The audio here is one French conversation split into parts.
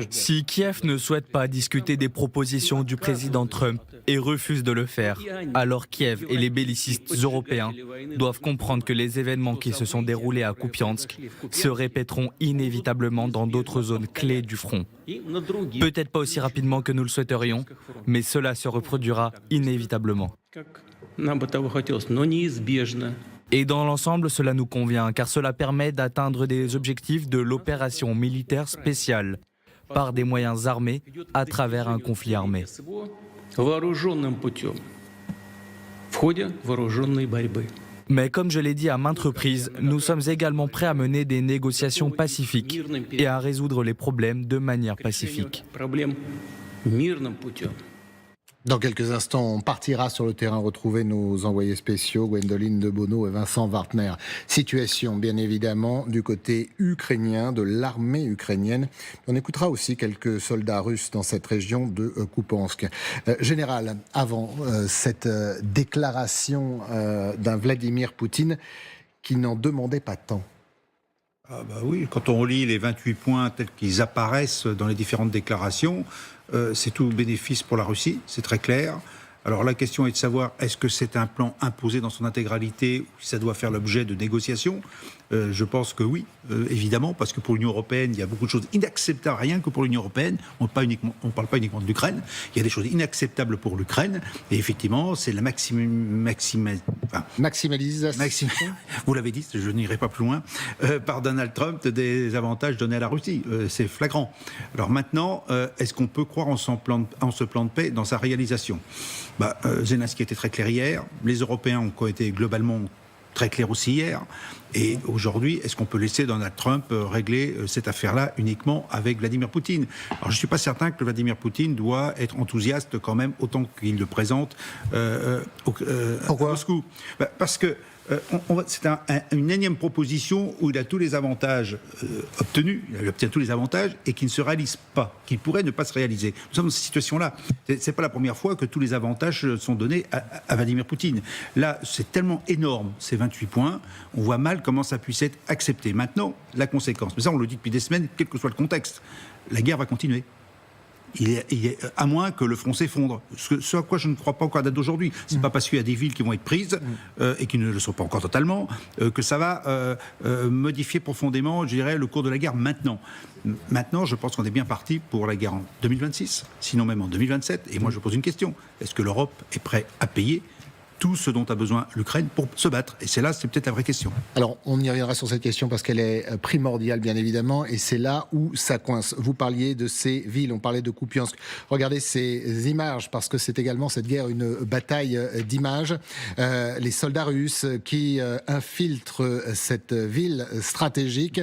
Si Kiev ne souhaite pas discuter des propositions du président Trump et refuse de le faire, alors Kiev et les bellicistes européens doivent comprendre que les événements qui se sont déroulés à Kupiansk se répéteront inévitablement dans d'autres zones clés du front. Peut-être pas aussi rapidement que nous le souhaiterions, mais cela se reproduira inévitablement. Et dans l'ensemble, cela nous convient, car cela permet d'atteindre des objectifs de l'opération militaire spéciale par des moyens armés à travers un conflit armé. Mais comme je l'ai dit à maintes reprises, nous sommes également prêts à mener des négociations pacifiques et à résoudre les problèmes de manière pacifique. Dans quelques instants, on partira sur le terrain retrouver nos envoyés spéciaux, Gwendoline de Bono et Vincent Wartner. Situation, bien évidemment, du côté ukrainien, de l'armée ukrainienne. On écoutera aussi quelques soldats russes dans cette région de Kupiansk. Général, avant cette déclaration d'un Vladimir Poutine qui n'en demandait pas tant. Ah bah oui, quand on lit les 28 points tels qu'ils apparaissent dans les différentes déclarations, c'est tout bénéfice pour la Russie, c'est très clair. Alors la question est de savoir, est-ce que c'est un plan imposé dans son intégralité ou si ça doit faire l'objet de négociations ? Je pense que oui, évidemment, parce que pour l'Union européenne, il y a beaucoup de choses inacceptables, rien que pour l'Union européenne. On ne parle pas uniquement de l'Ukraine. Il y a des choses inacceptables pour l'Ukraine. Et effectivement, c'est la maximalisation. Vous l'avez dit, je n'irai pas plus loin, par Donald Trump des avantages donnés à la Russie. C'est flagrant. Alors maintenant, est-ce qu'on peut croire en ce plan de paix dans sa réalisation ? Zelensky était très clair hier. Les Européens ont été globalement très clair aussi hier. Et aujourd'hui, est-ce qu'on peut laisser Donald Trump régler cette affaire-là uniquement avec Vladimir Poutine ? Alors je ne suis pas certain que Vladimir Poutine doit être enthousiaste quand même autant qu'il le présente à Moscou. Parce que c'est une énième proposition où il a tous les avantages obtenus, il obtient tous les avantages et qui ne se réalisent pas, qui pourraient ne pas se réaliser. Nous sommes dans cette situation-là. C'est pas la première fois que tous les avantages sont donnés à Vladimir Poutine. Là, c'est tellement énorme, ces 28 points, on voit mal comment ça puisse être accepté. Maintenant, la conséquence, mais ça on le dit depuis des semaines, quel que soit le contexte, la guerre va continuer. À moins que le front s'effondre. Ce à quoi je ne crois pas encore à date d'aujourd'hui. C'est pas parce qu'il y a des villes qui vont être prises et qui ne le sont pas encore totalement que ça va modifier profondément, je dirais, le cours de la guerre maintenant. Maintenant, je pense qu'on est bien parti pour la guerre en 2026, sinon même en 2027. Et moi, je pose une question. Est-ce que l'Europe est prête à payer tout ce dont a besoin l'Ukraine pour se battre? Et c'est peut-être la vraie question. Alors, on y reviendra sur cette question parce qu'elle est primordiale, bien évidemment, et c'est là où ça coince. Vous parliez de ces villes, on parlait de Kupiansk. Regardez ces images, parce que c'est également cette guerre une bataille d'images. Les soldats russes qui infiltrent cette ville stratégique.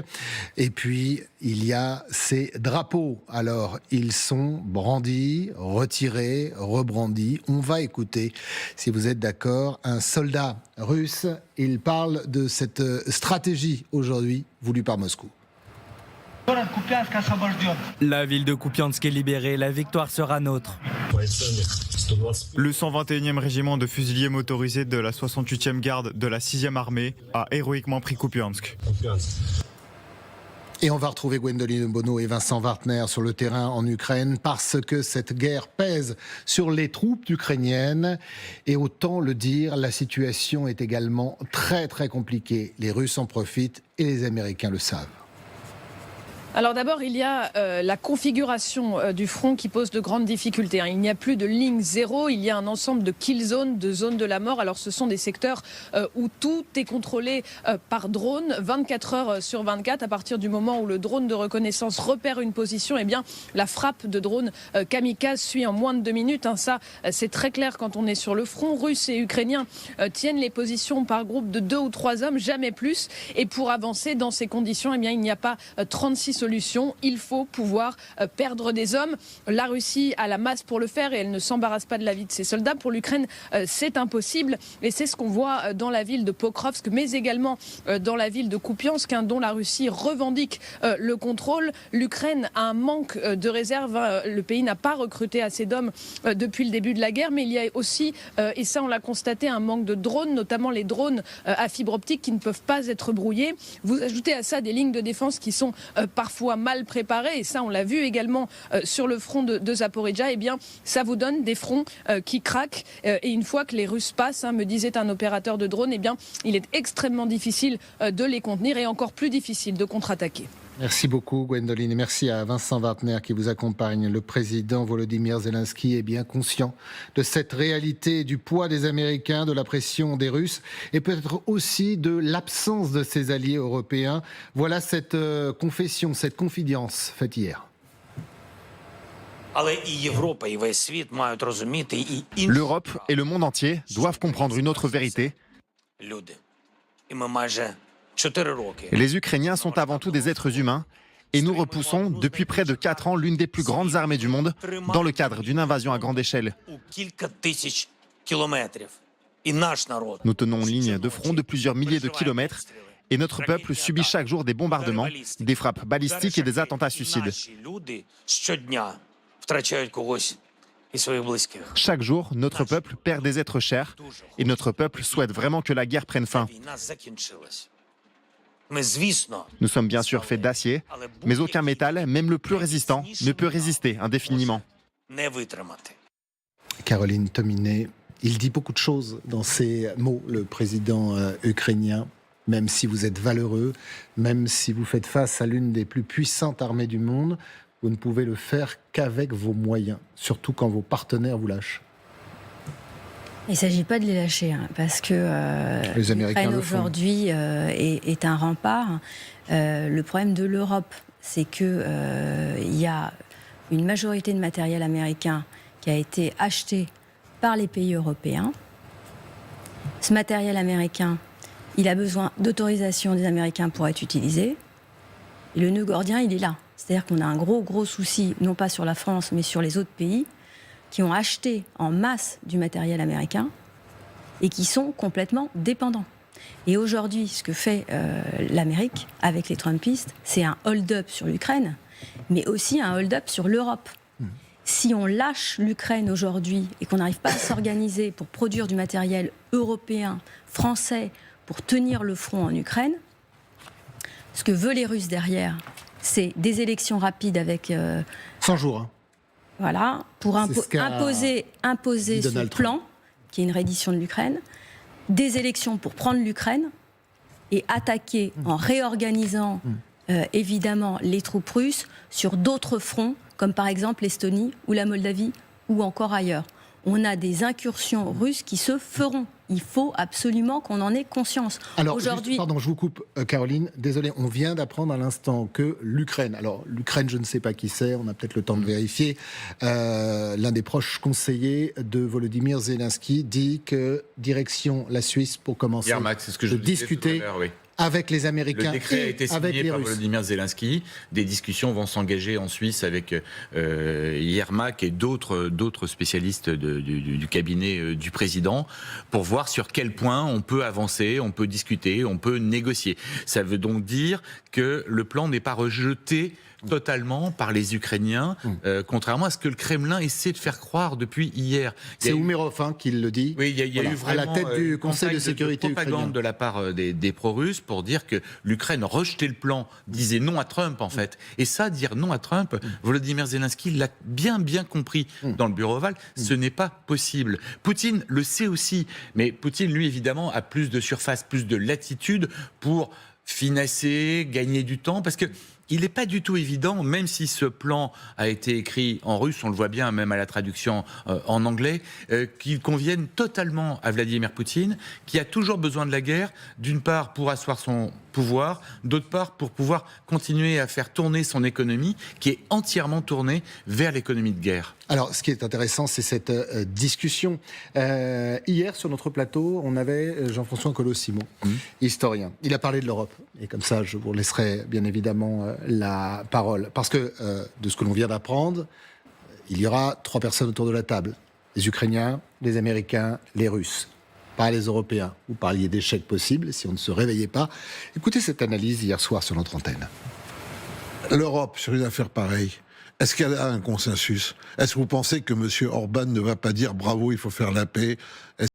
Et puis, il y a ces drapeaux. Alors, ils sont brandis, retirés, rebrandis. On va écouter, si vous êtes d'accord, un soldat russe. Il parle de cette stratégie aujourd'hui voulue par Moscou. La ville de Kupiansk est libérée, la victoire sera nôtre. Le 121e régiment de fusiliers motorisés de la 68e garde de la 6e armée a héroïquement pris Kupiansk. Et on va retrouver Gwendoline Bono et Vincent Wartner sur le terrain en Ukraine parce que cette guerre pèse sur les troupes ukrainiennes. Et autant le dire, la situation est également très très compliquée. Les Russes en profitent et les Américains le savent. Alors d'abord, il y a la configuration du front qui pose de grandes difficultés. Il n'y a plus de ligne zéro, il y a un ensemble de kill zones, de zones de la mort. Alors ce sont des secteurs où tout est contrôlé par drone, 24 heures sur 24. À partir du moment où le drone de reconnaissance repère une position, eh bien la frappe de drone kamikaze suit en moins de 2 minutes. Ça, c'est très clair quand on est sur le front. Russes et Ukrainiens tiennent les positions par groupe de 2 ou 3 hommes, jamais plus. Et pour avancer dans ces conditions, eh bien il n'y a pas 36 solutions. Il faut pouvoir perdre des hommes. La Russie a la masse pour le faire et elle ne s'embarrasse pas de la vie de ses soldats. Pour l'Ukraine, c'est impossible. Et c'est ce qu'on voit dans la ville de Pokrovsk, mais également dans la ville de Kupiansk, dont la Russie revendique le contrôle. L'Ukraine a un manque de réserve. Le pays n'a pas recruté assez d'hommes depuis le début de la guerre, mais il y a aussi, et ça on l'a constaté, un manque de drones, notamment les drones à fibre optique qui ne peuvent pas être brouillés. Vous ajoutez à ça des lignes de défense qui sont parfois parfois mal préparés, et ça on l'a vu également sur le front de Zaporijjia, eh bien ça vous donne des fronts qui craquent. Et une fois que les Russes passent, me disait un opérateur de drone, eh bien il est extrêmement difficile de les contenir et encore plus difficile de contre-attaquer. Merci beaucoup Gwendoline et merci à Vincent Wartner qui vous accompagne. Le président Volodymyr Zelensky est bien conscient de cette réalité, du poids des Américains, de la pression des Russes et peut-être aussi de l'absence de ses alliés européens. Voilà cette confession, cette confidence faite hier. L'Europe et le monde entier doivent comprendre une autre vérité. Les Ukrainiens sont avant tout des êtres humains et nous repoussons depuis près de 4 ans l'une des plus grandes armées du monde dans le cadre d'une invasion à grande échelle. Nous tenons ligne de front de plusieurs milliers de kilomètres et notre peuple subit chaque jour des bombardements, des frappes balistiques et des attentats suicides. Chaque jour, notre peuple perd des êtres chers et notre peuple souhaite vraiment que la guerre prenne fin. Nous sommes bien sûr faits d'acier, mais aucun métal, même le plus résistant, ne peut résister indéfiniment. Caroline Tominé, il dit beaucoup de choses dans ses mots, le président ukrainien. Même si vous êtes valeureux, même si vous faites face à l'une des plus puissantes armées du monde, vous ne pouvez le faire qu'avec vos moyens, surtout quand vos partenaires vous lâchent. Il ne s'agit pas de les lâcher, parce que l'Ukraine aujourd'hui est un rempart. Le problème de l'Europe, c'est qu'il y a une majorité de matériel américain qui a été acheté par les pays européens. Ce matériel américain, il a besoin d'autorisation des Américains pour être utilisé. Et le nœud gordien, il est là. C'est-à-dire qu'on a un gros souci, non pas sur la France, mais sur les autres pays, qui ont acheté en masse du matériel américain et qui sont complètement dépendants. Et aujourd'hui, ce que fait l'Amérique avec les Trumpistes, c'est un hold-up sur l'Ukraine, mais aussi un hold-up sur l'Europe. Si on lâche l'Ukraine aujourd'hui et qu'on n'arrive pas à s'organiser pour produire du matériel européen, français, pour tenir le front en Ukraine, ce que veulent les Russes derrière, c'est des élections rapides avec... 100 jours, hein. Voilà, pour imposer ce plan, qui est une reddition de l'Ukraine, des élections pour prendre l'Ukraine et attaquer en réorganisant évidemment les troupes russes sur d'autres fronts, comme par exemple l'Estonie ou la Moldavie ou encore ailleurs. On a des incursions russes qui se feront. Il faut absolument qu'on en ait conscience. Alors, aujourd'hui... Pardon, je vous coupe, Caroline. Désolé, on vient d'apprendre à l'instant que l'Ukraine... Alors, l'Ukraine, je ne sais pas qui c'est, on a peut-être le temps de vérifier. L'un des proches conseillers de Volodymyr Zelensky dit que direction la Suisse pour commencer de discuter... Avec les Américains. Le décret a été signé par Volodymyr Zelensky. Des discussions vont s'engager en Suisse avec Yermak et d'autres spécialistes du cabinet du président pour voir sur quel point on peut avancer, on peut discuter, on peut négocier. Ça veut donc dire que le plan n'est pas rejeté totalement par les Ukrainiens, contrairement à ce que le Kremlin essaie de faire croire depuis hier. C'est Oumerov qui le dit. Oui, il y a eu vraiment à la tête du Conseil de sécurité propagande ukrainien de la part des pro-russes pour dire que l'Ukraine rejetait le plan, disait non à Trump en fait. Et ça, dire non à Trump, Volodymyr Zelensky l'a bien compris dans le bureau ovale, ce n'est pas possible. Poutine le sait aussi, mais Poutine, lui, évidemment, a plus de surface, plus de latitude pour finasser, gagner du temps, parce que il n'est pas du tout évident, même si ce plan a été écrit en russe, on le voit bien même à la traduction en anglais, qu'il convienne totalement à Vladimir Poutine, qui a toujours besoin de la guerre, d'une part pour asseoir son pouvoir, d'autre part pour pouvoir continuer à faire tourner son économie, qui est entièrement tournée vers l'économie de guerre. Alors, ce qui est intéressant, c'est cette discussion. Hier, sur notre plateau, on avait Jean-François Collot-Simon, historien. Il a parlé de l'Europe. Et comme ça, je vous laisserai bien évidemment la parole. Parce que, de ce que l'on vient d'apprendre, il y aura 3 personnes autour de la table. Les Ukrainiens, les Américains, les Russes. Pas les Européens. Vous parliez d'échecs possibles si on ne se réveillait pas. Écoutez cette analyse hier soir sur notre antenne. L'Europe, sur une affaire pareille, est-ce qu'elle a un consensus ? Est-ce que vous pensez que M. Orban ne va pas dire bravo, il faut faire la paix ?